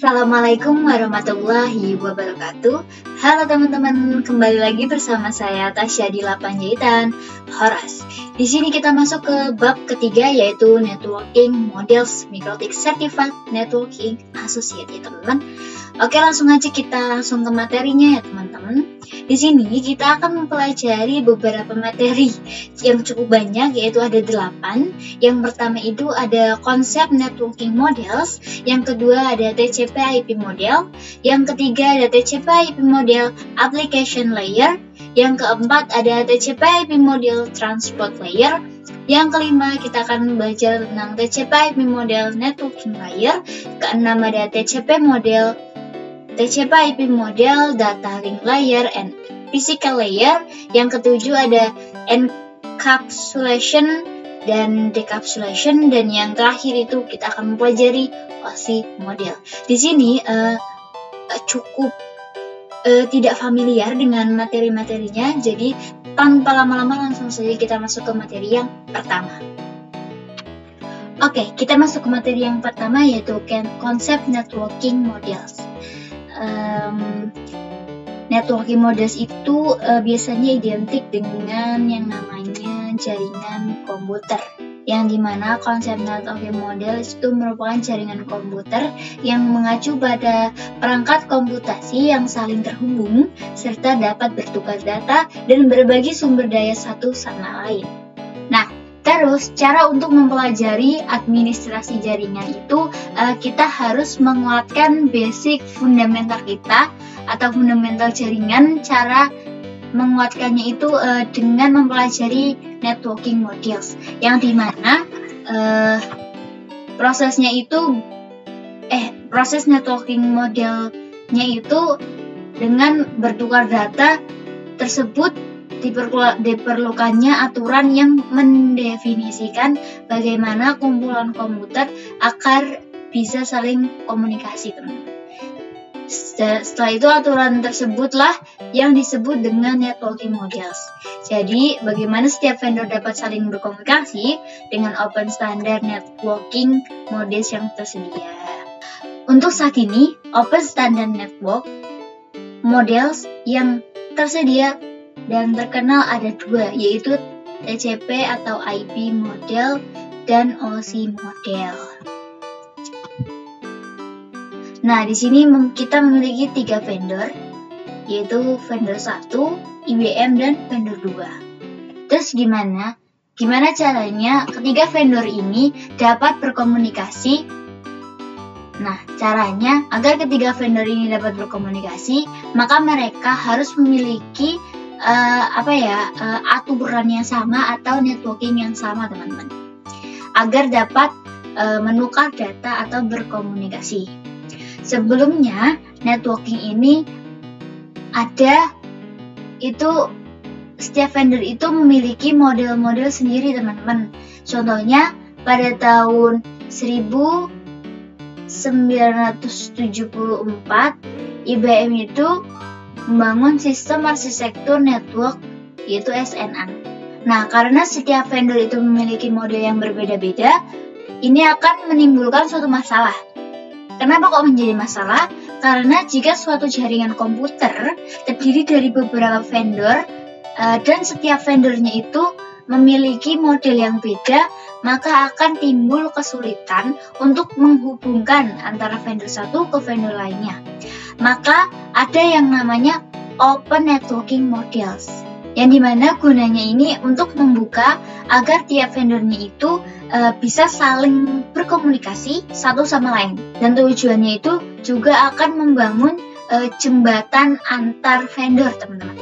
Assalamualaikum warahmatullahi wabarakatuh. Halo teman-teman, kembali lagi bersama saya Tasya di Panjaitan Horas. Di sini kita masuk ke bab ketiga, yaitu Networking Models Microtik Certified Networking Associate ya teman-teman. Oke, langsung aja kita langsung ke materinya ya teman-teman. Di sini kita akan mempelajari beberapa materi yang cukup banyak, yaitu ada 8. Yang pertama itu ada konsep networking models, yang kedua ada TCP/IP model, yang ketiga ada TCP/IP model application layer, yang keempat ada TCP/IP model transport layer, yang kelima kita akan belajar tentang TCP/IP model networking layer, keenam ada TCP/IP model data link layer and physical layer, yang ketujuh ada encapsulation dan decapsulation, dan yang terakhir itu kita akan mempelajari OSI model. Di sini cukup tidak familiar dengan materi-materinya, jadi tanpa lama-lama langsung saja kita masuk ke materi yang pertama. Oke, kita masuk ke materi yang pertama, yaitu konsep networking models. Networking models itu biasanya identik dengan yang namanya jaringan komputer, yang dimana konsep networking models itu merupakan jaringan komputer yang mengacu pada perangkat komputasi yang saling terhubung serta dapat bertukar data dan berbagi sumber daya satu sama lain. Nah, terus cara untuk mempelajari administrasi jaringan itu kita harus menguatkan basic fundamental kita atau fundamental jaringan. Cara menguatkannya itu dengan mempelajari networking models, yang dimana proses networking modelnya itu dengan bertukar data tersebut diperlukannya aturan yang mendefinisikan bagaimana kumpulan komputer agar bisa saling komunikasi, teman-teman. Setelah itu aturan tersebutlah yang disebut dengan networking models. Jadi bagaimana setiap vendor dapat saling berkomunikasi dengan open standard networking models yang tersedia. Untuk saat ini, open standard network models yang tersedia dan terkenal ada 2, yaitu TCP atau IP model dan OSI model. Nah, di sini kita memiliki 3 vendor, yaitu vendor 1, IBM, dan vendor 2. Terus gimana caranya ketiga vendor ini dapat berkomunikasi? Nah, caranya agar ketiga vendor ini dapat berkomunikasi, maka mereka harus memiliki aturan yang sama atau networking yang sama, teman-teman, agar dapat menukar data atau berkomunikasi. Sebelumnya, networking ini setiap vendor itu memiliki model-model sendiri, teman-teman. Contohnya, pada tahun 1974, IBM itu membangun sistem arsitektur network, yaitu SNN. Nah, karena setiap vendor itu memiliki model yang berbeda-beda, ini akan menimbulkan suatu masalah. Kenapa kok menjadi masalah? Karena jika suatu jaringan komputer terdiri dari beberapa vendor dan setiap vendornya itu memiliki model yang beda, maka akan timbul kesulitan untuk menghubungkan antara vendor satu ke vendor lainnya. Maka ada yang namanya open networking models, yang dimana gunanya ini untuk membuka agar tiap vendornya itu bisa saling berkomunikasi satu sama lain, dan tujuannya itu juga akan membangun jembatan antar vendor, teman-teman.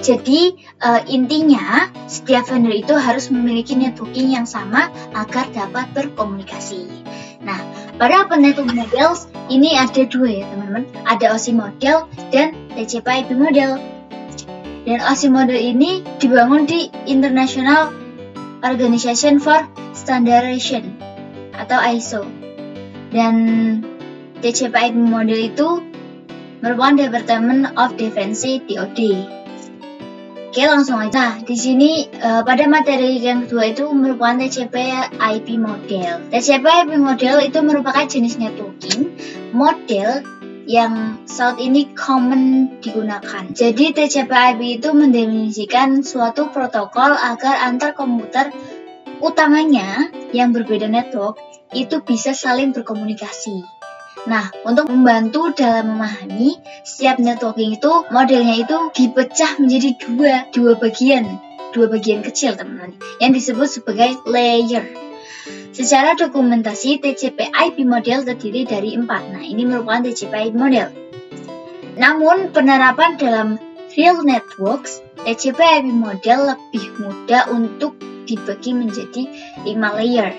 Jadi intinya setiap vendor itu harus memiliki networking yang sama agar dapat berkomunikasi. Nah, pada open network models ini ada 2 ya teman-teman, ada OSI model dan TCP/IP model. Dan OSI model ini dibangun di International Organization for Standardization atau ISO. Dan TCP/IP model itu merupakan Department of Defense DoD. Oke, langsung aja. Nah, di sini pada materi yang kedua itu merupakan TCP IP model. TCP IP model itu merupakan jenis networking model yang saat ini common digunakan. Jadi TCP IP itu mendefinisikan suatu protokol agar antar komputer utamanya yang berbeda network itu bisa saling berkomunikasi. Nah, untuk membantu dalam memahami setiap networking itu, modelnya itu dipecah menjadi dua bagian kecil teman-teman, yang disebut sebagai layer. Secara dokumentasi, TCP IP model terdiri dari 4. Nah, ini merupakan TCP IP model. Namun, penerapan dalam real networks, TCP IP model lebih mudah untuk dibagi menjadi 5 layer.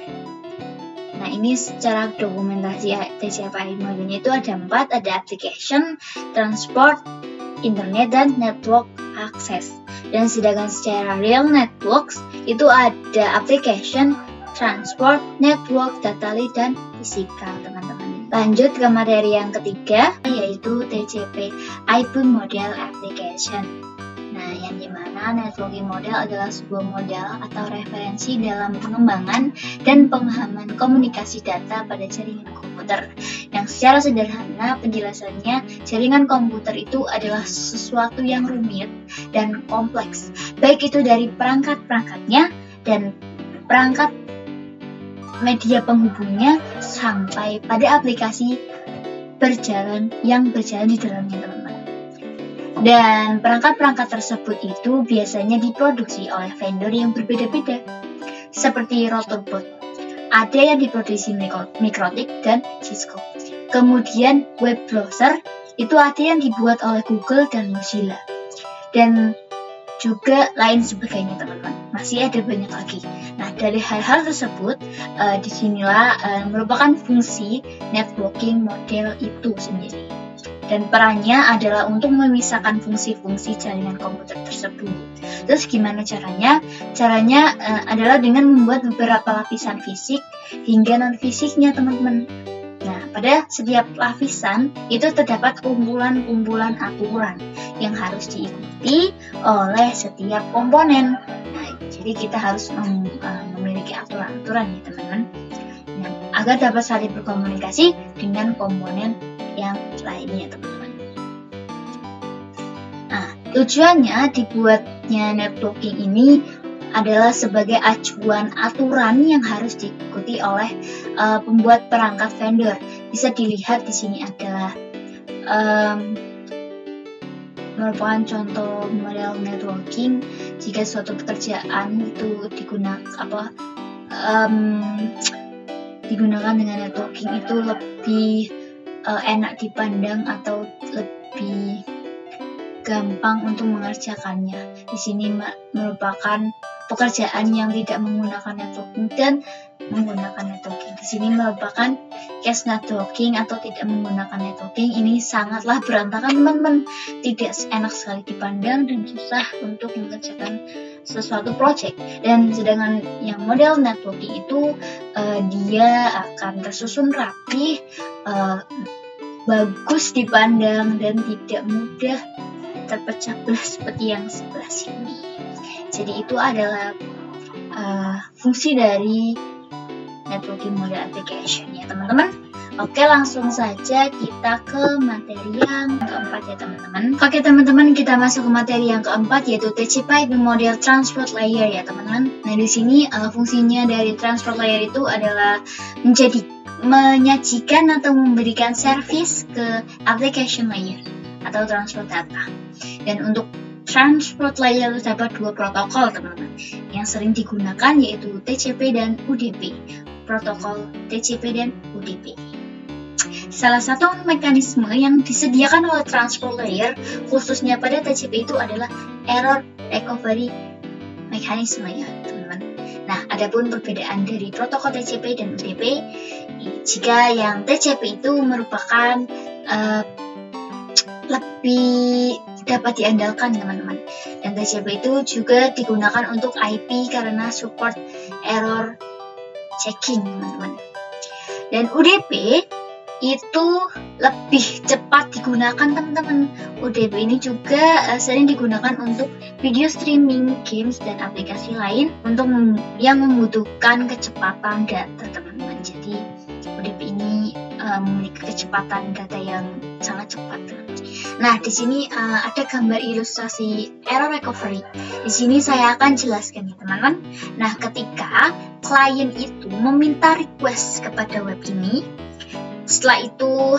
Nah, ini secara dokumentasi TCP IP modelnya itu ada 4, ada application, transport, internet, dan network access. Dan sedangkan secara real networks itu ada application, transport, network, data link, dan physical, teman-teman. Lanjut ke materi yang ketiga, yaitu TCP IP model application. Nah, yang dimana networking model adalah sebuah model atau referensi dalam pengembangan dan pemahaman komunikasi data pada jaringan komputer. Yang secara sederhana penjelasannya, jaringan komputer itu adalah sesuatu yang rumit dan kompleks, baik itu dari perangkat-perangkatnya dan perangkat media penghubungnya sampai pada aplikasi yang berjalan di dalamnya, teman-teman. Dan perangkat-perangkat tersebut itu biasanya diproduksi oleh vendor yang berbeda-beda, seperti Rotobot. Ada yang diproduksi Mikrotik dan Cisco. Kemudian web browser itu ada yang dibuat oleh Google dan Mozilla. Dan juga lain sebagainya, teman-teman. Masih ada banyak lagi. Nah, dari hal-hal tersebut, disinilah merupakan fungsi networking model itu sendiri. Dan perannya adalah untuk memisahkan fungsi-fungsi jaringan komputer tersebut. Terus gimana caranya? Caranya adalah dengan membuat beberapa lapisan fisik hingga non-fisiknya, teman-teman. Nah, pada setiap lapisan itu terdapat kumpulan-kumpulan aturan yang harus diikuti oleh setiap komponen. Nah, jadi kita harus memiliki aturan-aturan ya, teman-teman. Nah, agar dapat saling berkomunikasi dengan komponen yang lainnya, teman-teman. Nah, tujuannya dibuatnya networking ini adalah sebagai acuan aturan yang harus diikuti oleh pembuat perangkat vendor. Bisa dilihat di sini adalah merupakan contoh model networking jika suatu pekerjaan itu digunakan dengan networking itu lebih enak dipandang atau lebih gampang untuk mengerjakannya. Di sini merupakan pekerjaan yang tidak menggunakan networking dan menggunakan networking. Di sini merupakan case networking atau tidak menggunakan networking. Ini sangatlah berantakan, teman-teman. Tidak enak sekali dipandang dan susah untuk mengerjakan sesuatu project. Dan sedangkan yang model networking itu dia akan tersusun rapi, bagus dipandang dan tidak mudah terpecah belah seperti yang sebelah sini. Jadi itu adalah fungsi dari networking model application ya, teman-teman. Oke, langsung saja kita ke materi yang keempat ya, teman-teman. Oke, teman-teman, kita masuk ke materi yang keempat, yaitu TCP IP model transport layer ya, teman-teman. Nah, di sini fungsinya dari transport layer itu adalah menyajikan atau memberikan service ke application layer atau transport data. Dan untuk transport layer terdapat 2 protokol, teman-teman, yang sering digunakan yaitu TCP dan UDP. Protokol TCP dan UDP. Salah satu mekanisme yang disediakan oleh transport layer khususnya pada TCP itu adalah error recovery mekanisme ya, teman-teman. Nah, adapun perbedaan dari protokol TCP dan UDP, jika yang TCP itu merupakan lebih dapat diandalkan, teman-teman. Dan TCP itu juga digunakan untuk IP karena support error checking, teman-teman. Dan UDP itu lebih cepat digunakan teman-teman. UDP ini juga sering digunakan untuk video streaming, games, dan aplikasi lain untuk yang membutuhkan kecepatan data teman-teman. Jadi UDP ini memiliki kecepatan data yang sangat cepat. Nah, di sini ada gambar ilustrasi error recovery. Di sini saya akan jelaskan ya teman-teman. Nah, ketika klien itu meminta request kepada web ini, setelah itu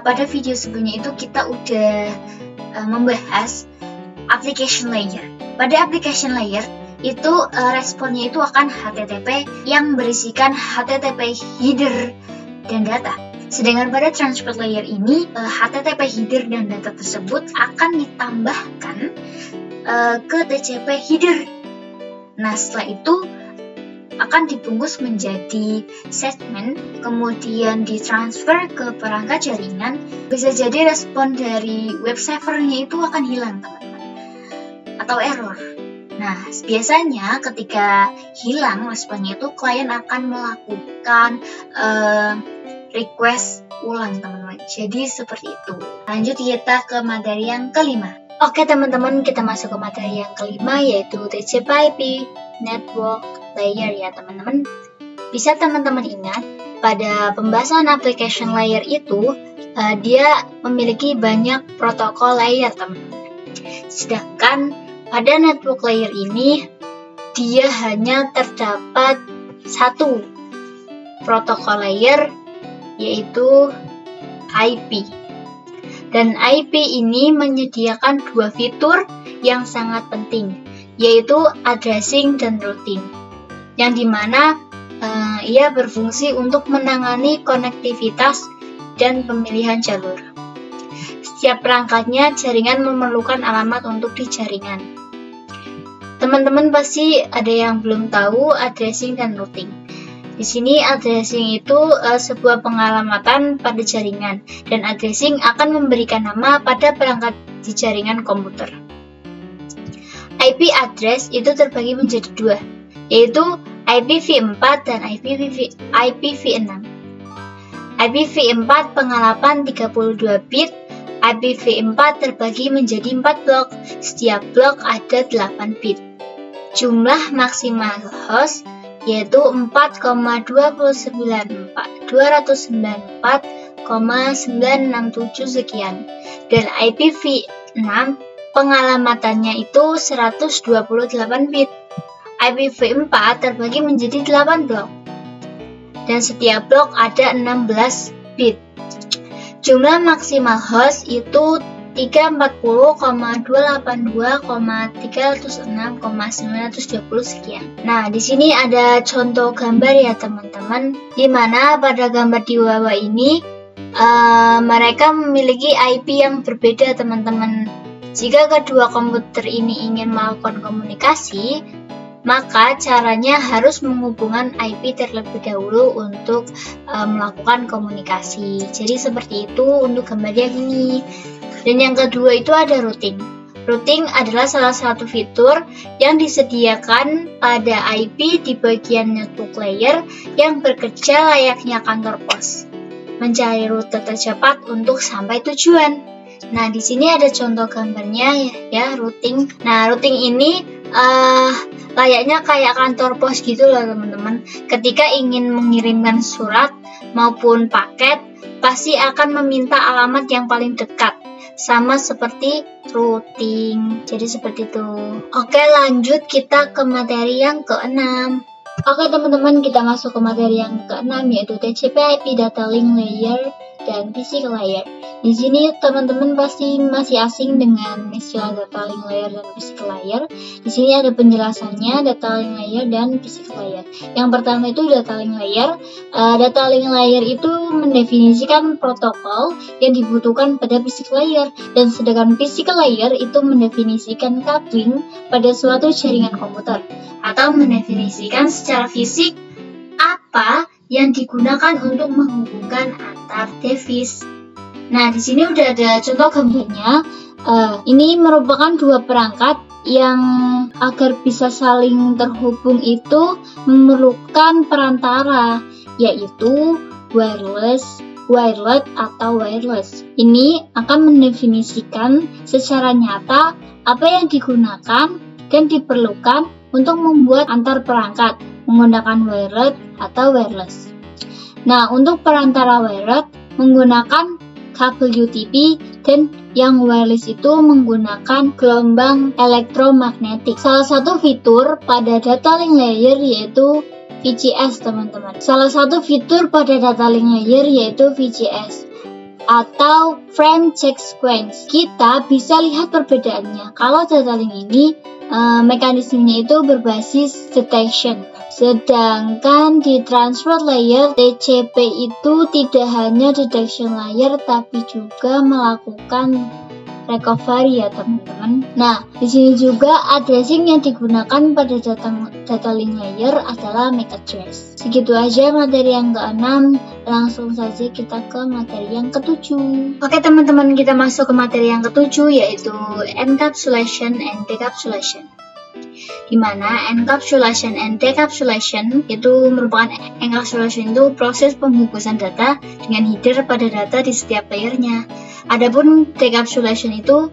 pada video sebelumnya itu kita udah membahas application layer. Pada application layer itu responnya itu akan HTTP yang berisikan HTTP header dan data. Sedangkan pada transport layer ini HTTP header dan data tersebut akan ditambahkan ke TCP header. Nah, setelah itu akan dibungkus menjadi segmen, kemudian ditransfer ke perangkat jaringan. Bisa jadi respon dari web servernya itu akan hilang teman-teman, atau error. Nah, biasanya ketika hilang responnya itu klien akan melakukan request ulang teman-teman. Jadi seperti itu. Lanjut kita ke materi yang kelima. Oke teman-teman, kita masuk ke materi yang kelima, yaitu TCP/IP Network Layer ya teman-teman. Bisa teman-teman ingat, pada pembahasan application layer itu dia memiliki banyak protokol layer teman-teman. Sedangkan pada network layer ini dia hanya terdapat satu protokol layer, yaitu IP. Dan IP ini menyediakan dua fitur yang sangat penting, yaitu addressing dan routing, yang dimana ia berfungsi untuk menangani konektivitas dan pemilihan jalur. Setiap perangkatnya jaringan memerlukan alamat untuk di jaringan. Teman-teman pasti ada yang belum tahu addressing dan routing. Di sini addressing itu sebuah pengalamatan pada jaringan, dan addressing akan memberikan nama pada perangkat di jaringan komputer. IP address itu terbagi menjadi dua, yaitu IPv4 dan IPv6. IPv4 pengalaman 32 bit, IPv4 terbagi menjadi 4 blok, setiap blok ada 8 bit. Jumlah maksimal host yaitu 4,294,967 sekian, dan IPv6 pengalamatannya itu 128 bit. IPv4 terbagi menjadi 8 blok, dan setiap blok ada 16 bit. Jumlah maksimal host itu 340,282,306,920 sekian. Nah, di sini ada contoh gambar ya teman-teman, di mana pada gambar di bawah ini mereka memiliki IP yang berbeda teman-teman. Jika kedua komputer ini ingin melakukan komunikasi, maka caranya harus menghubungkan IP terlebih dahulu untuk melakukan komunikasi. Jadi seperti itu untuk gambarnya gini. Dan yang kedua itu ada routing. Routing adalah salah satu fitur yang disediakan pada IP di bagian network layer yang bekerja layaknya kantor pos, mencari rute tercepat untuk sampai tujuan. Nah, di sini ada contoh gambarnya ya routing. Nah, routing ini layaknya kayak kantor pos gitu loh teman-teman. Ketika ingin mengirimkan surat maupun paket, pasti akan meminta alamat yang paling dekat, sama seperti routing. Jadi seperti itu. Oke, lanjut kita ke materi yang keenam. Oke teman-teman, kita masuk ke materi yang keenam, yaitu TCP/IP Data Link Layer dan Physical Layer. Di sini teman-teman pasti masih asing dengan istilah data link layer dan physical layer. Di sini ada penjelasannya data link layer dan physical layer. Yang pertama itu data link layer. Data link layer itu mendefinisikan protokol yang dibutuhkan pada physical layer, dan sedangkan physical layer itu mendefinisikan coupling pada suatu jaringan komputer, atau mendefinisikan secara fisik apa yang digunakan untuk menghubungkan antar device. Nah, di sini udah ada contoh gambarnya. Ini merupakan dua perangkat yang agar bisa saling terhubung itu memerlukan perantara, yaitu wireless wired atau wireless. Ini akan mendefinisikan secara nyata apa yang digunakan dan diperlukan untuk membuat antar perangkat menggunakan wired atau wireless. Nah, untuk perantara wired menggunakan kabel UTP dan yang wireless itu menggunakan gelombang elektromagnetik. Salah satu fitur pada data link layer yaitu VCS, teman-teman. Salah satu fitur pada data link layer yaitu VCS atau frame check sequence. Kita bisa lihat perbedaannya. Kalau data link ini mekanismenya itu berbasis detection. Sedangkan di transport layer TCP itu tidak hanya detection layer tapi juga melakukan recovery ya teman-teman. Nah, di sini juga addressing yang digunakan pada data link layer adalah MAC address. Segitu aja materi yang ke-6, langsung saja kita ke materi yang ke-7. Oke teman-teman, kita masuk ke materi yang ke-7 yaitu encapsulation and decapsulation. Di mana encapsulation and decapsulation itu merupakan encapsulation itu proses pembungkusan data dengan header pada data di setiap layernya. Adapun decapsulation itu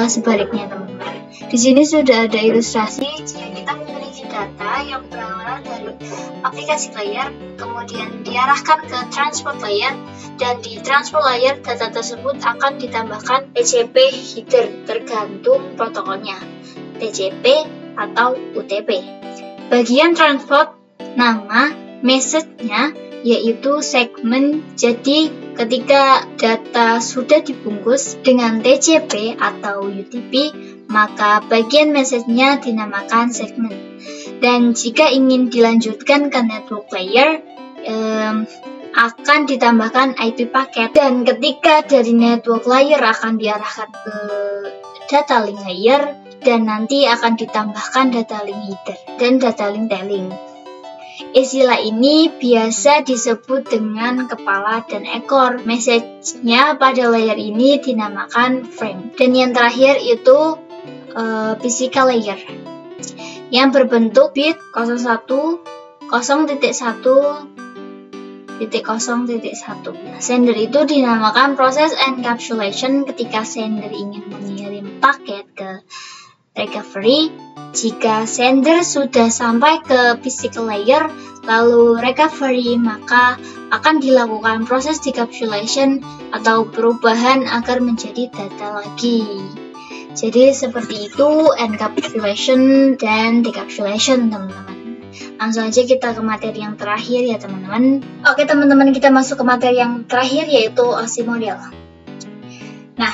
sebaliknya teman-teman. Di sini sudah ada ilustrasi jika kita memiliki data yang berasal dari aplikasi layer, kemudian diarahkan ke transport layer, dan di transport layer data tersebut akan ditambahkan TCP header tergantung protokolnya, TCP atau UTP. Bagian transport nama message-nya yaitu segmen. Jadi ketika data sudah dibungkus dengan TCP atau UTP, maka bagian message-nya dinamakan segmen. Dan jika ingin dilanjutkan ke network layer, akan ditambahkan IP paket. Dan ketika dari network layer akan diarahkan ke data link layer, dan nanti akan ditambahkan data link header dan data link tailing. Istilah ini biasa disebut dengan kepala dan ekor. Message-nya pada layer ini dinamakan frame. Dan yang terakhir itu physical layer yang berbentuk bit 0.1.0.1. Sender itu dinamakan proses encapsulation ketika sender ingin mengirim paket ke recovery. Jika sender sudah sampai ke physical layer lalu recovery, maka akan dilakukan proses decapsulation atau perubahan agar menjadi data lagi. Jadi seperti itu encapsulation dan decapsulation teman-teman. Langsung aja kita ke materi yang terakhir ya teman-teman. Oke teman-teman, kita masuk ke materi yang terakhir yaitu OSI model. Nah,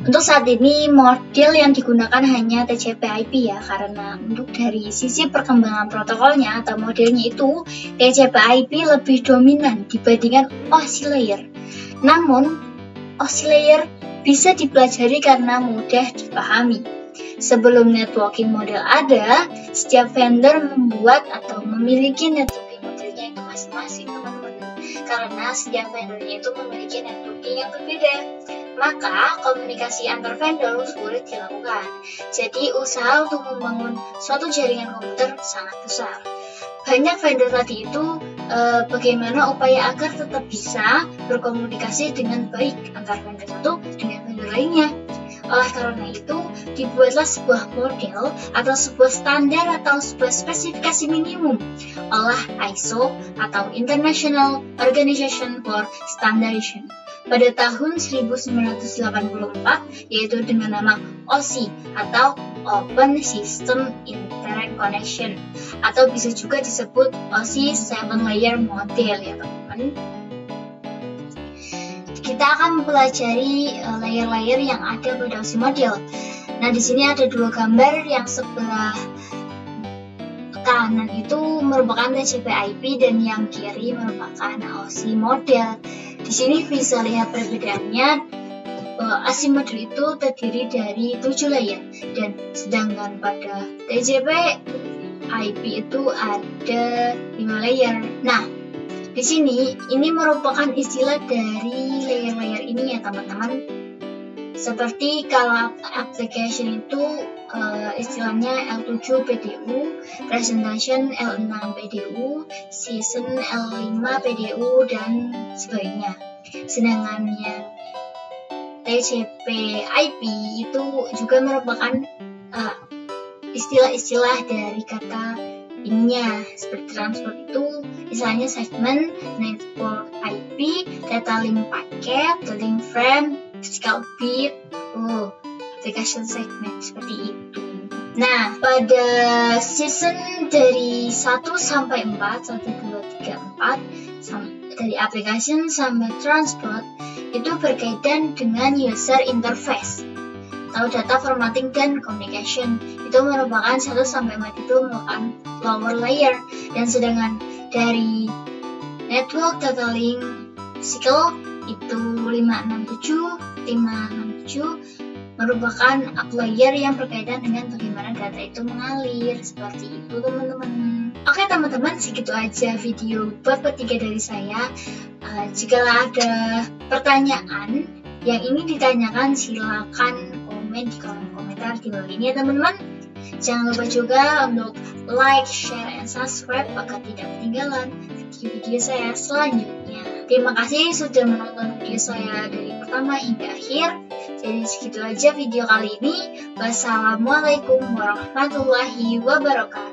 untuk saat ini model yang digunakan hanya TCP/IP ya, karena untuk dari sisi perkembangan protokolnya atau modelnya itu TCP/IP lebih dominan dibandingkan OSI layer. Namun OSI layer bisa dipelajari karena mudah dipahami. Sebelum networking model ada, setiap vendor membuat atau memiliki networking modelnya itu masing-masing teman-teman. Karena setiap vendornya itu memiliki networking yang berbeda, maka komunikasi antar vendor sulit dilakukan. Jadi usaha untuk membangun suatu jaringan komputer sangat besar. Banyak vendor tadi itu bagaimana upaya agar tetap bisa berkomunikasi dengan baik antar vendor satu dengan vendor lainnya. Oleh karena itu, dibuatlah sebuah model atau sebuah standar atau sebuah spesifikasi minimum oleh ISO atau International Organization for Standardization pada tahun 1984, yaitu dengan nama OSI atau Open System Interconnection, atau bisa juga disebut OSI 7 Layer Model ya teman-teman. Kita akan mempelajari layer-layer yang ada pada OSI model. Nah, di sini ada dua gambar, yang sebelah kanan itu merupakan TCP/IP dan yang kiri merupakan OSI model. Di sini bisa lihat perbedaannya. OSI model itu terdiri dari 7 layer, dan sedangkan pada TCP/IP itu ada 5 layer. Nah, di sini ini merupakan istilah dari layer-layer ini ya teman-teman. Seperti kalau application itu istilahnya L7 PDU, presentation L6 PDU, season L5 PDU dan sebagainya. Sedangkan yang TCP/IP itu juga merupakan istilah-istilah dari kata ininya. Seperti transport itu misalnya segmen, network IP, data link paket, link frame, physical bit, application segment, seperti itu. Nah, pada season dari 1 sampai 4, 1, 2, 3, 4, dari application sampai transport, itu berkaitan dengan user interface atau data formatting dan communication. Itu merupakan 1 sampai 4 itu merupakan lower layer. Dan sedangkan dari network, data link, physical itu 567 merupakan up layer yang berkaitan dengan bagaimana data itu mengalir. Seperti itu teman-teman. Oke teman-teman, segitu aja video bab ketiga dari saya. Jika ada pertanyaan yang ingin ditanyakan, silakan komen di kolom komentar di bawah ini ya teman-teman. Jangan lupa juga untuk like, share, and subscribe agar tidak ketinggalan video-video saya selanjutnya. Terima kasih sudah menonton video saya dari pertama hingga akhir. Jadi segitu aja video kali ini. Wassalamualaikum warahmatullahi wabarakatuh.